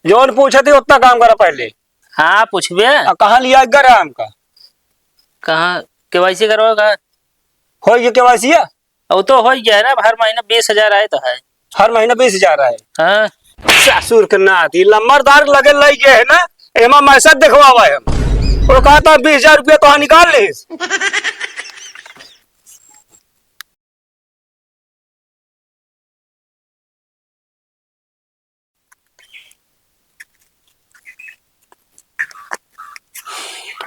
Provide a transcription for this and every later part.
Zone पूछे थे उतना काम करा पहले। हाँ पूछबे। कहाँ लिया घर है हमका? कहाँ केवाईसी करवाओ? हो गया केवाईसी? वो तो हो गया ना, हर महीना 20,000 आए तो है। हर महीना 20,000 आए? हाँ ससुर के नाती नंबरदार लगे लग गए है ना, एमा मैसेज दिखवावा है हम। वो कहा था 20,000 रुपया तो निकाल ली।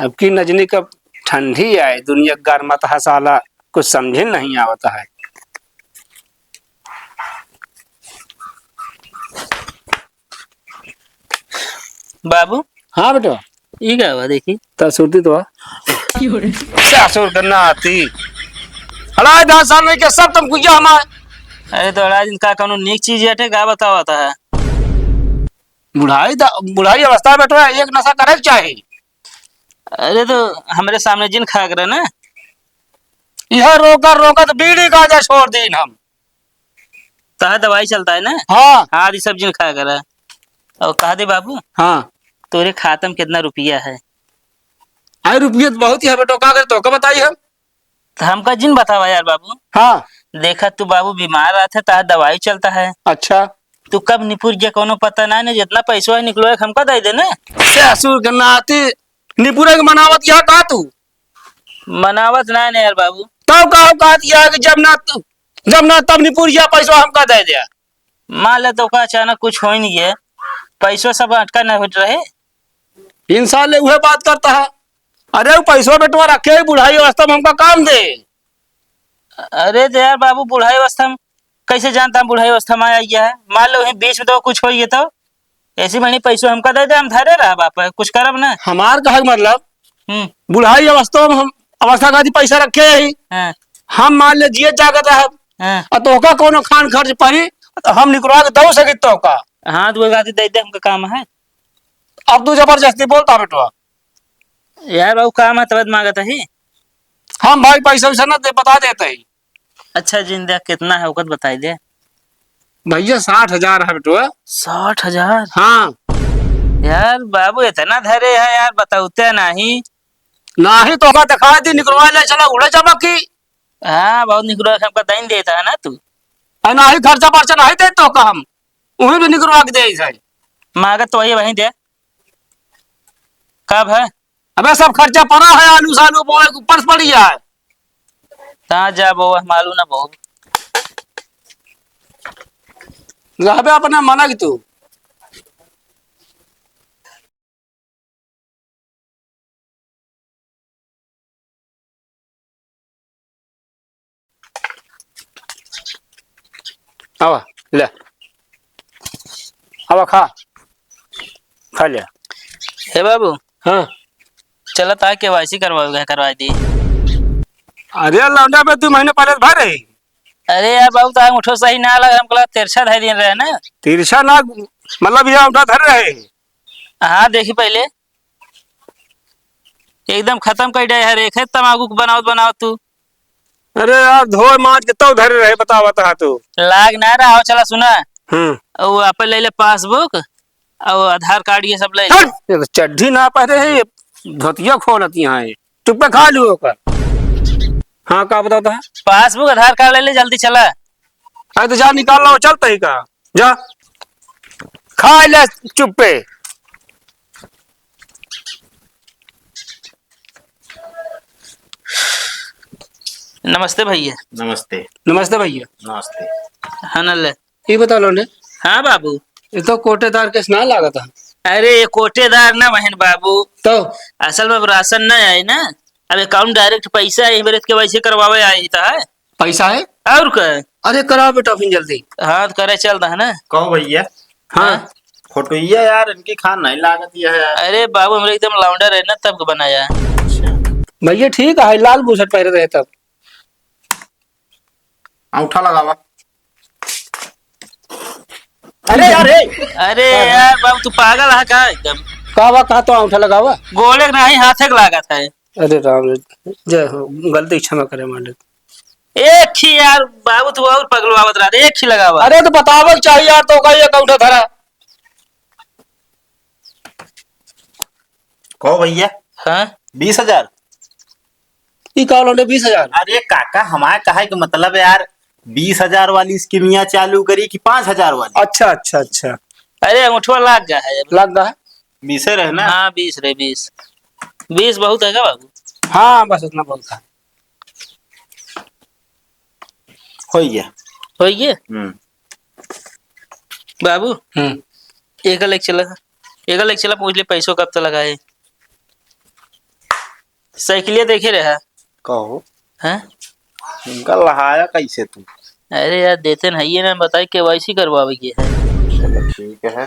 अब की नजनी कब ठंडी आए, दुनिया गर्मत है साला, कुछ समझे नहीं आवता है। बाबू। हाँ बेटा। ये क्या हुआ देखी सुरती तो ससुर के नाती अढ़ाई 10 साल में के सब तुम कुछ हमारे। अरे तो दिन का कानून नीक चीज हटे का बतावा था। बुढ़ाई अवस्था में बैठो एक नशा करे चाहिए। अरे तो हमारे सामने जिन खा कर ना, यह रोका रोका तो बीड़ी गांजा छोड़ दी हम। कहा दवाई चलता है ना। हाँ हाँ सब जिन खा कर। और कहा दे बाबू, हाँ तोरे खाता में कितना रुपया है? अरे रुपये तो बहुत ही है बेटो, का तो का बताइए हम। तो हमका जिन बतावा यार बाबू। हाँ देखा तू बाबू बीमार रहा था, तार दवाई चलता है। अच्छा तू कब निपुर गया कोनो पता ना, जितना पैसा है निकलो हमका दे देना। ससुर के नाती निपुरे के मनावत यह कहा तू? मनावत ना यार बाबू। तब कहा दिया कि जब ना तब निपुरिया पैसा हमका दे दिया। मान ले तो का अचानक कुछ हो ही नहीं है, पैसों सब अटका न हट रहे। इंसान वह बात करता है। अरे वो पैसा बेटवा रखे बुढ़ाई अवस्था में हमका काम दे। अरे तो यार बाबू बुढ़ाई अवस्था में कैसे जानता, बुढ़ाई अवस्था में आ गया है। मान लो बीच में तो कुछ हो गया तो ऐसी महीने पैसा हमका दे दे, हम धरे रहा बाप कुछ करब ना। हमार कहे मतलब बुढ़ाई अवस्था में हम अवस्था का पैसा रखे ही। हाँ। हम मान ले जिए जागत है। हाँ। तो का कोनो खान खर्च पड़ी तो हम निकलवा के दो सके तो का। हाँ तो गाती दे दे हमका काम है। अब तू जबरदस्ती बोलता बेटवा। यार बाबू काम है तब मांगत है। हम भाई पैसा वैसा ना दे बता देते ही। अच्छा जिंदा कितना है वक्त बताई दे भैया। 60,000 है बेटवा। 60,000? हाँ यार बाबू इतना धरे है यार, बताते नहीं। नहीं तो का दिखा दी निकलवा ले चला उड़े चमक की। हाँ बहुत निकलो हमका दही देता है ना तू। नहीं खर्चा पर्चा नहीं दे तो का हम उन्हें भी निकलवा के दे। मांगत तो वही दे। कब है? अबे सब खर्चा पड़ा है, आलू सालू बोए पर्स पड़ी है। कहाँ जा बो मालूम ना बो। रहबे अपना मना की तू। आवा ले आवा खा ले। हे बाबू। हाँ चला था केवाईसी करवा दी। अरे लौंडा पे तू महीने पहले भर रही। अरे यार बाबू तो मुठो सही ना लगा, हमको तिरछा धर दिन रहे ना। तिरछा ना मतलब यह उठा धर रहे। हाँ देखी पहले एकदम खत्म कर दे हर एक है तमाकू बनाओ तू। अरे यार धोए माज के तो धरे रहे बता तू लाग ना रहा हो। चला सुना वो अपन ले ले पासबुक और आधार कार्ड ये सब ले ले। तो चड्ढी ना पहने है धोतिया खोलती है चुप पे खा लू कर। हाँ का बताता है? पासबुक आधार कार्ड ले ले जल्दी चला। अरे तो जा निकाल लो चलता ही का जा खा ले चुप पे। नमस्ते भैया। नमस्ते। नमस्ते भैया। नमस्ते। हाँ न ले ये बता लो ने। हाँ बाबू ये तो कोटेदार के स्नान लगा था। अरे ये कोटेदार ना बहन बाबू, तो असल में राशन न आए ना, अब अकाउंट डायरेक्ट पैसा है मेरे के वैसे करवावे आई था है। पैसा है और क्या? अरे कराओ बेटा फिर जल्दी। हाँ तो करे चल रहा है ना। कहो भैया। हाँ फोटोइया यार इनकी खान नहीं लागत है यार। अरे बाबू हमारे एकदम लाउंडर है ना तब बनाया। भैया ठीक है लाल बुशर्ट पहने रहे तब। अंगूठा लगावा। अरे यार बाबू तू पागल है का एकदम। कहा तो अंगूठा लगावा। गोले नहीं हाथे के लागत है। अरे राम जय हो गलती क्षमा करे मालिक। एक ही यार बाबू तू और पगलवावत रहा एक ही लगावा। अरे तो बतावल चाहिए यार तो का ये अंगूठा धरा। कहो भैया हाँ 20,000। ई का लौंडे 20,000? अरे काका हमारे कहा कि मतलब यार 20,000 वाली स्कीमिया चालू करी कि 5,000 वाली? अच्छा अच्छा अच्छा, अरे अंगूठवा लाग गया है अब। लग गया। 20 रहे ना? हाँ 20 रे 20। 20 बहुत है क्या बाबू? हाँ बस उतना बहुत था। हो गया। हो गया हम्म। बाबू। हम्म। एक लेक चला, एक लेक चला, पूछ ले पैसों कब तक लगाए। साइकिलिया देखे रहा कहो है? इनका लहाया कैसे तू? अरे यार देते नहीं है ना, बताई KYC करवावे की है। चलो ठीक है।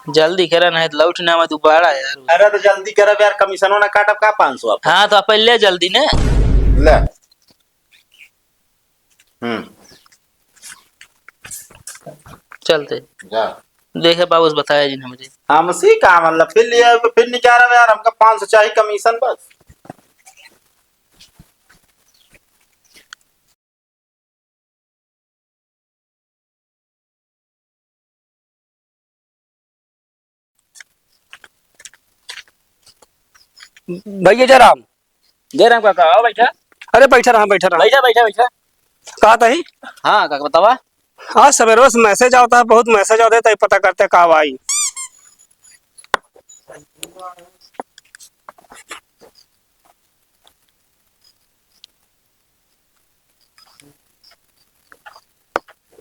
जल्दी करा नहीं तो लौट ना मत दोबारा यार। अरे तो जल्दी करब यार, कमीशनों ना काटब का 500 आप? हाँ तो आप ले जल्दी ने। ले। हम्म। चलते जा। देखे बाबू बताया जी ने मुझे। हमसे का मतलब फिर लिया फिर नहीं कह रहा यार, हमका 500 चाहिए कमीशन बस। भैया जयराम। दे रहा काका, आओ बैठा। अरे बैठा रहा बैठा रहा। बैठा बैठा बैठा। कहा था ही? हाँ काका बतावा। हाँ सवेरे बस मैसेज आता है, बहुत मैसेज आते हैं, पता करते हैं कब आई।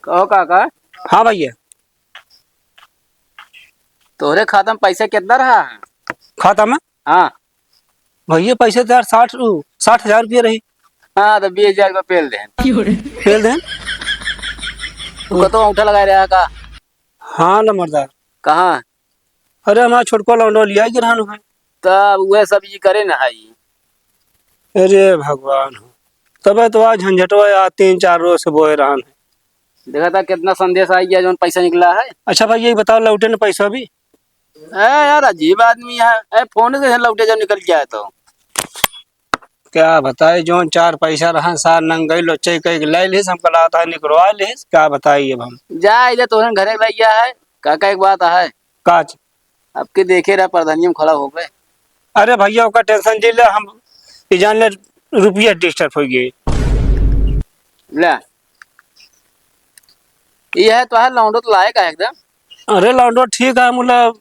कहो काका, हाँ भैया। तोहरे खाता में पैसा कितना रहा है? खाता में हाँ भैया पैसे तो यार 60,000 रुपये रही। हाँ तो 20,000 का पेल दे। फेल दें। तू कतो अंगूठा लगा रहा का? हाँ नंबरदार। कहाँ? अरे हमारा छोटको लौंडो लिया ही गिरान है। तब वह सब ये करे ना है। अरे भगवान हो, तब तो आज झंझटवा यार 3-4 रोज से बोए रहा है। देखा था कितना संदेश आ गया जो पैसा निकला है। अच्छा भाई यही बताओ, लौटे ना पैसा भी? यार अजीब आदमी है, फोन से लौटे जब निकल गया है तो। क्या बताए, जो 4 पैसा रहा सार नंगई लोचे कई ले लिस, हमको लाता है निकलवा लिस, क्या बताइए अब हम। जा इधर तोहन घरे लग गया है काका। एक बात है, काच। आपके देखे रहा प्रधानियम खड़ा हो गए। अरे भैया ओका टेंशन जिले हम ई जान ले रुपया डिस्टर्ब हो गए। ले ये है तो है लौंडो तो लायक है एकदम। अरे लौंडो ठीक है, मतलब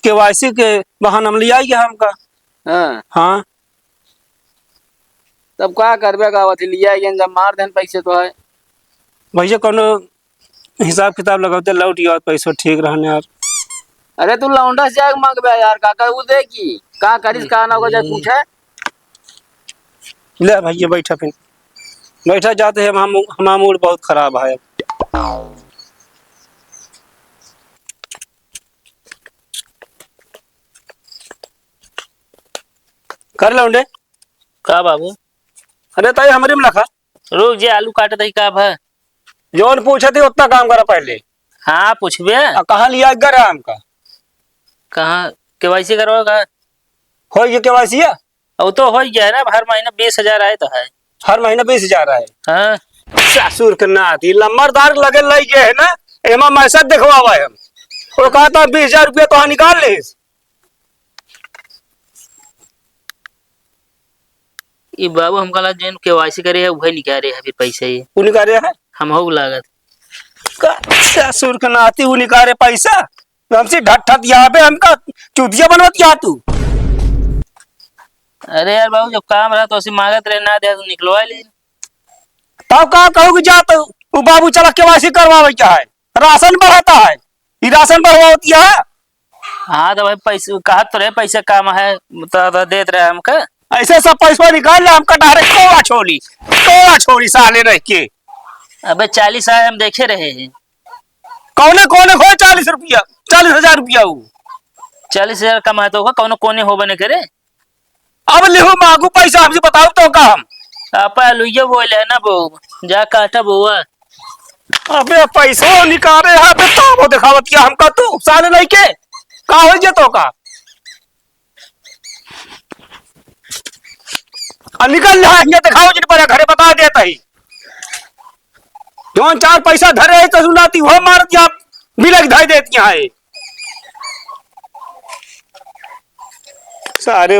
KYC के बहाना हम लिया गया हमका। हाँ हाँ तब क्या करबे का वथी लिया जब मार देन पैसे तो है। भैया कोनो हिसाब किताब लगाते लौट गया पैसा ठीक रहने यार। अरे तू लौंडा से जाके मांगबे यार काका, वो दे की का करिस का ना होगा जब पूछे। ले भैया बैठा, फिर बैठा जाते हैं, हमारा मूड बहुत खराब है। कर लौंडे। का बाबू? अरे ताई हमारे में लखा रुक जे आलू काटे दही का है। जोन पूछे थे उतना काम करा पहले। हाँ पूछबे। कहाँ लिया गया हमका? कहाँ KYC करवा? हो गया KYC? अब तो हो गया है ना, हर महीना 20,000 आए तो है। हर महीना 20,000 है। हाँ ससुर के नाती लंबरदार लगे लग गए है ना, एमा मैसेज दिखवावा है। वो कहता 20,000 रुपया तो निकाल ले। ये बाबू हमका ला जैन KYC करे है वही निकाल रहे है फिर पैसे ये। वो निकाल रहा है हम हो लागत ससुर के नाती, वो निकाले पैसा हमसे ढट यहाँ पे हमका चूतिया बनवत या तू। अरे यार बाबू जब काम रहा तो ऐसे मांगत रहे, ना दे तो निकलवा ले। तब कहा कहूँ कि जा तो वो बाबू चला KYC करवावे क्या है, राशन बढ़ाता है, ये राशन बढ़वाती है। हाँ तो भाई पैसे कहा तो रहे पैसा काम है तो देते रहे हमका। ऐसे सब पैसा निकाल ले, हमका डायरेक्ट कोड़ा छोड़ी साले रह के। अबे 40 आए हम देखे रहे हैं। कौने कौने हो 40 रुपया, 40,000 रुपया वो 40,000 कमाए तो होगा कौन कोने हो बने करे। अब लिहो मांगू पैसा हमसे, बताओ तो का हम। आपा लुइया बोले है ना वो, जा काटा बुआ। अबे पैसा निकाले है तो वो दिखावत किया हमका, तू साले नहीं के का हो जे तो का निकल रहा है, दिखाओ जिन पर घरे बता देता ही। जो 4 पैसा धरे है तो सुनाती हो मार दिया बिलक धाई देती हैं सारे